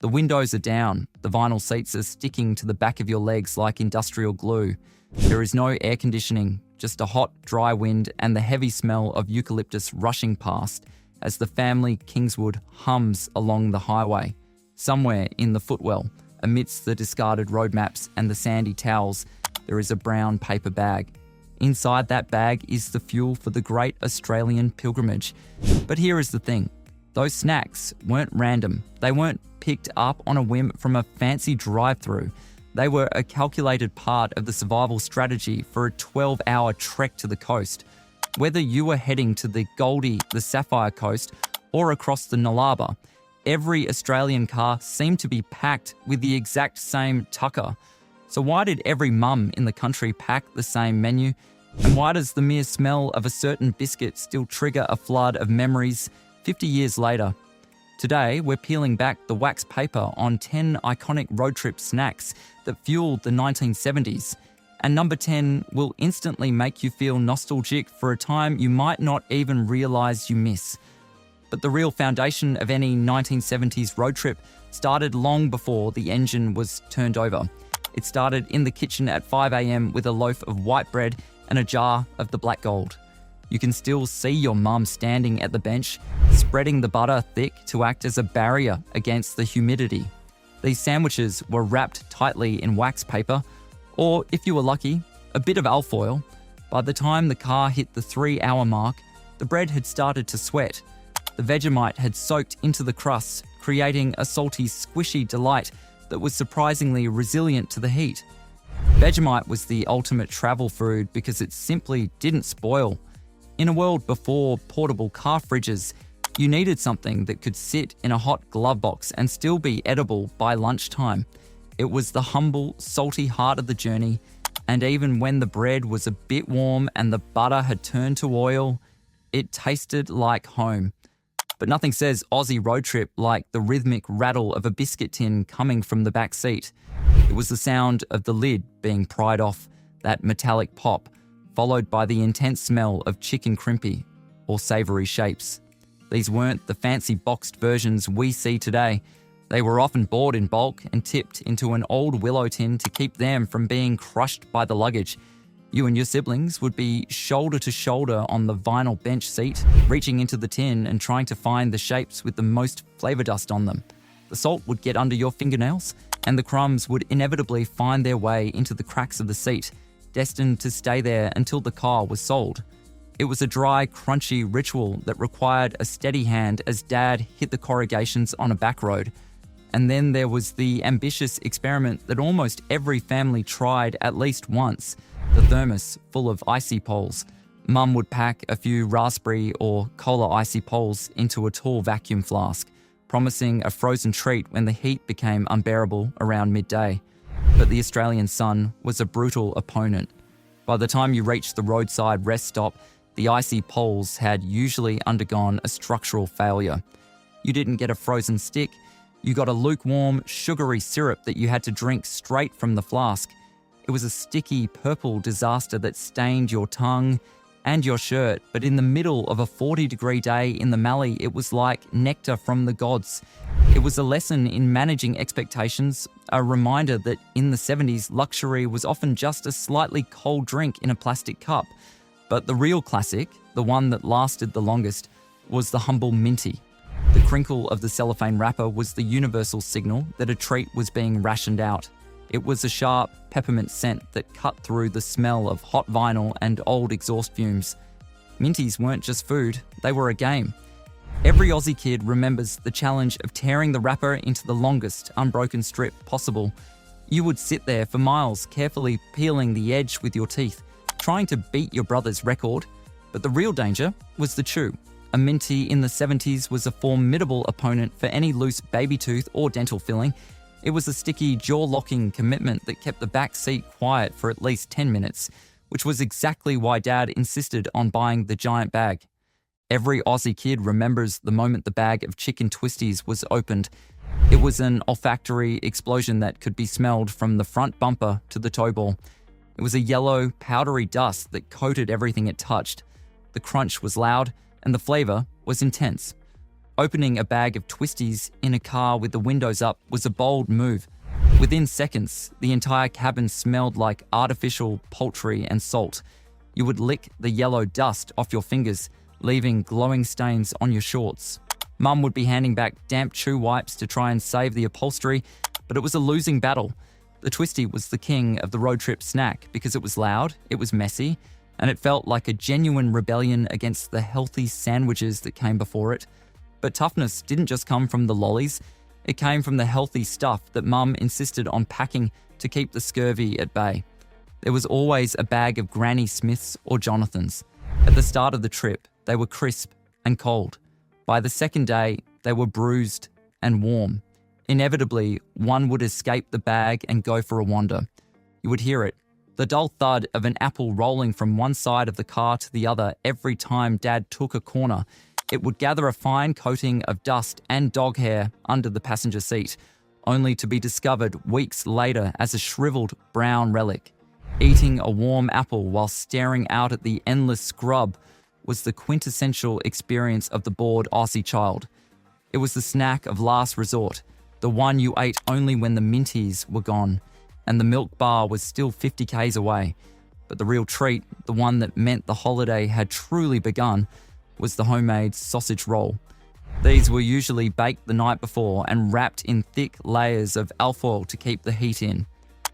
The windows are down, the vinyl seats are sticking to the back of your legs like industrial glue. There is no air conditioning, just a hot, dry wind and the heavy smell of eucalyptus rushing past as the family Kingswood hums along the highway. Somewhere in the footwell, amidst the discarded road maps and the sandy towels, there is a brown paper bag. Inside that bag is the fuel for the great Australian pilgrimage. But here is the thing. Those snacks weren't random. They weren't picked up on a whim from a fancy drive-through. They were a calculated part of the survival strategy for a 12-hour trek to the coast. Whether you were heading to the Goldie, the Sapphire Coast, or across the Nullarbor, every Australian car seemed to be packed with the exact same tucker. So why did every mum in the country pack the same menu? And why does the mere smell of a certain biscuit still trigger a flood of memories 50 years later? Today, we're peeling back the wax paper on 10 iconic road trip snacks that fueled the 1970s. And number 10 will instantly make you feel nostalgic for a time you might not even realise you miss. But the real foundation of any 1970s road trip started long before the engine was turned over. It started in the kitchen at 5 a.m. with a loaf of white bread and a jar of the black gold. You can still see your mum standing at the bench, spreading the butter thick to act as a barrier against the humidity. These sandwiches were wrapped tightly in wax paper, or if you were lucky, a bit of alfoil. By the time the car hit the 3-hour mark, the bread had started to sweat. The Vegemite had soaked into the crusts, creating a salty, squishy delight that was surprisingly resilient to the heat. Vegemite was the ultimate travel food because it simply didn't spoil. In a world before portable car fridges, you needed something that could sit in a hot glove box and still be edible by lunchtime. It was the humble, salty heart of the journey, and even when the bread was a bit warm and the butter had turned to oil, it tasted like home. But nothing says Aussie road trip like the rhythmic rattle of a biscuit tin coming from the back seat. It was the sound of the lid being pried off, that metallic pop, followed by the intense smell of chicken crimpy or savoury shapes. These weren't the fancy boxed versions we see today. They were often bought in bulk and tipped into an old willow tin to keep them from being crushed by the luggage. You and your siblings would be shoulder to shoulder on the vinyl bench seat, reaching into the tin and trying to find the shapes with the most flavour dust on them. The salt would get under your fingernails, and the crumbs would inevitably find their way into the cracks of the seat, destined to stay there until the car was sold. It was a dry, crunchy ritual that required a steady hand as Dad hit the corrugations on a back road. And then there was the ambitious experiment that almost every family tried at least once, the thermos full of icy poles. Mum would pack a few raspberry or cola icy poles into a tall vacuum flask, promising a frozen treat when the heat became unbearable around midday. But the Australian sun was a brutal opponent. By the time you reached the roadside rest stop, the icy poles had usually undergone a structural failure. You didn't get a frozen stick, you got a lukewarm, sugary syrup that you had to drink straight from the flask. It was a sticky, purple disaster that stained your tongue and your shirt, but in the middle of a 40-degree day in the Mallee, it was like nectar from the gods. It was a lesson in managing expectations, a reminder that in the 70s, luxury was often just a slightly cold drink in a plastic cup. But the real classic, the one that lasted the longest, was the humble minty. The crinkle of the cellophane wrapper was the universal signal that a treat was being rationed out. It was a sharp, peppermint scent that cut through the smell of hot vinyl and old exhaust fumes. Minties weren't just food, they were a game. Every Aussie kid remembers the challenge of tearing the wrapper into the longest, unbroken strip possible. You would sit there for miles, carefully peeling the edge with your teeth, trying to beat your brother's record. But the real danger was the chew. A minty in the 70s was a formidable opponent for any loose baby tooth or dental filling. It was a sticky, jaw-locking commitment that kept the back seat quiet for at least 10 minutes, which was exactly why Dad insisted on buying the giant bag. Every Aussie kid remembers the moment the bag of chicken twisties was opened. It was an olfactory explosion that could be smelled from the front bumper to the toe ball. It was a yellow, powdery dust that coated everything it touched. The crunch was loud, and the flavour was intense. Opening a bag of twisties in a car with the windows up was a bold move. Within seconds, the entire cabin smelled like artificial poultry and salt. You would lick the yellow dust off your fingers, leaving glowing stains on your shorts. Mum would be handing back damp chew wipes to try and save the upholstery, but it was a losing battle. The twisty was the king of the road trip snack because it was loud, it was messy, and it felt like a genuine rebellion against the healthy sandwiches that came before it. But toughness didn't just come from the lollies, it came from the healthy stuff that Mum insisted on packing to keep the scurvy at bay. There was always a bag of Granny Smiths or Jonathans. At the start of the trip, they were crisp and cold. By the second day, they were bruised and warm. Inevitably, one would escape the bag and go for a wander. You would hear it, the dull thud of an apple rolling from one side of the car to the other every time Dad took a corner. It would gather a fine coating of dust and dog hair under the passenger seat, only to be discovered weeks later as a shriveled brown relic. Eating a warm apple while staring out at the endless scrub was the quintessential experience of the bored Aussie child. It was the snack of last resort, the one you ate only when the minties were gone and the milk bar was still 50 k's away. But the real treat, the one that meant the holiday had truly begun, was the homemade sausage roll. These were usually baked the night before and wrapped in thick layers of alfoil to keep the heat in.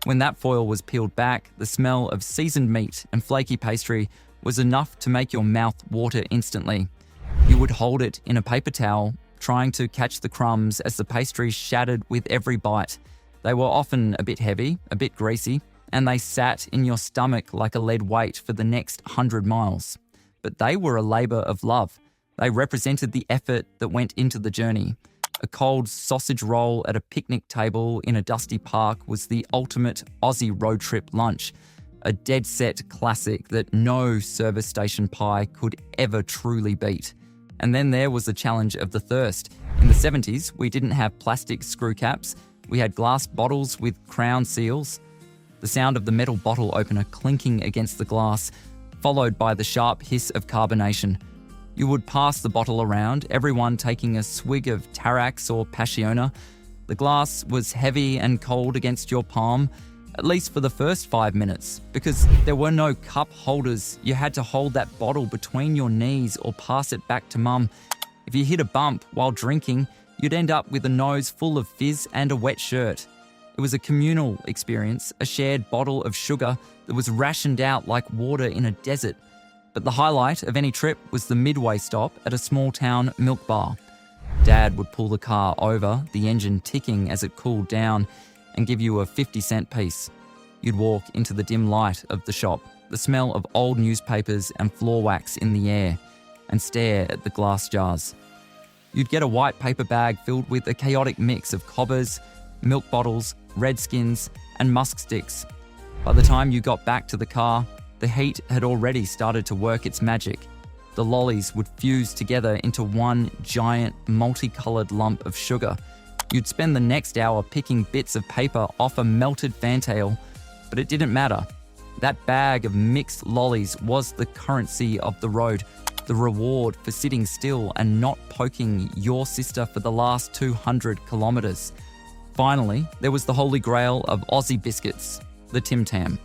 When that foil was peeled back, the smell of seasoned meat and flaky pastry was enough to make your mouth water instantly. You would hold it in a paper towel, trying to catch the crumbs as the pastry shattered with every bite. They were often a bit heavy, a bit greasy, and they sat in your stomach like a lead weight for the next 100 miles. But they were a labour of love. They represented the effort that went into the journey. A cold sausage roll at a picnic table in a dusty park was the ultimate Aussie road trip lunch, a dead-set classic that no service station pie could ever truly beat. And then there was the challenge of the thirst. In the 70s, we didn't have plastic screw caps. We had glass bottles with crown seals. The sound of the metal bottle opener clinking against the glass, followed by the sharp hiss of carbonation. You would pass the bottle around, everyone taking a swig of Tarax or Passiona. The glass was heavy and cold against your palm, at least for the first 5 minutes, because there were no cup holders. You had to hold that bottle between your knees or pass it back to Mum. If you hit a bump while drinking, you'd end up with a nose full of fizz and a wet shirt. It was a communal experience, a shared bottle of sugar that was rationed out like water in a desert. But the highlight of any trip was the midway stop at a small town milk bar. Dad would pull the car over, the engine ticking as it cooled down, and give you a 50-cent piece. You'd walk into the dim light of the shop, the smell of old newspapers and floor wax in the air, and stare at the glass jars. You'd get a white paper bag filled with a chaotic mix of cobbers, milk bottles, redskins, and musk sticks. By the time you got back to the car, the heat had already started to work its magic. The lollies would fuse together into one giant, multicolored lump of sugar. You'd spend the next hour picking bits of paper off a melted fantail, but it didn't matter. That bag of mixed lollies was the currency of the road, the reward for sitting still and not poking your sister for the last 200 kilometres. Finally, there was the holy grail of Aussie biscuits, the Tim Tam.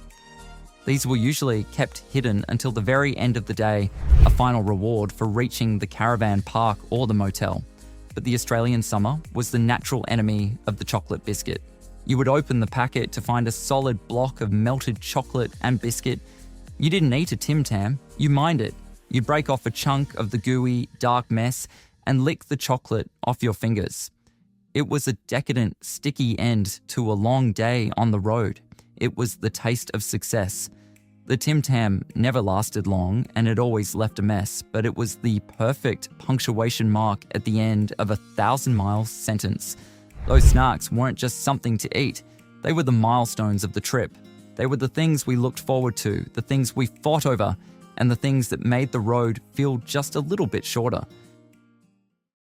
These were usually kept hidden until the very end of the day, a final reward for reaching the caravan park or the motel. But the Australian summer was the natural enemy of the chocolate biscuit. You would open the packet to find a solid block of melted chocolate and biscuit. You didn't eat a Tim Tam, you mined it. You'd break off a chunk of the gooey, dark mess and lick the chocolate off your fingers. It was a decadent, sticky end to a long day on the road. It was the taste of success. The Tim Tam never lasted long and it always left a mess, but it was the perfect punctuation mark at the end of a 1,000-mile sentence. Those snacks weren't just something to eat. They were the milestones of the trip. They were the things we looked forward to, the things we fought over, and the things that made the road feel just a little bit shorter.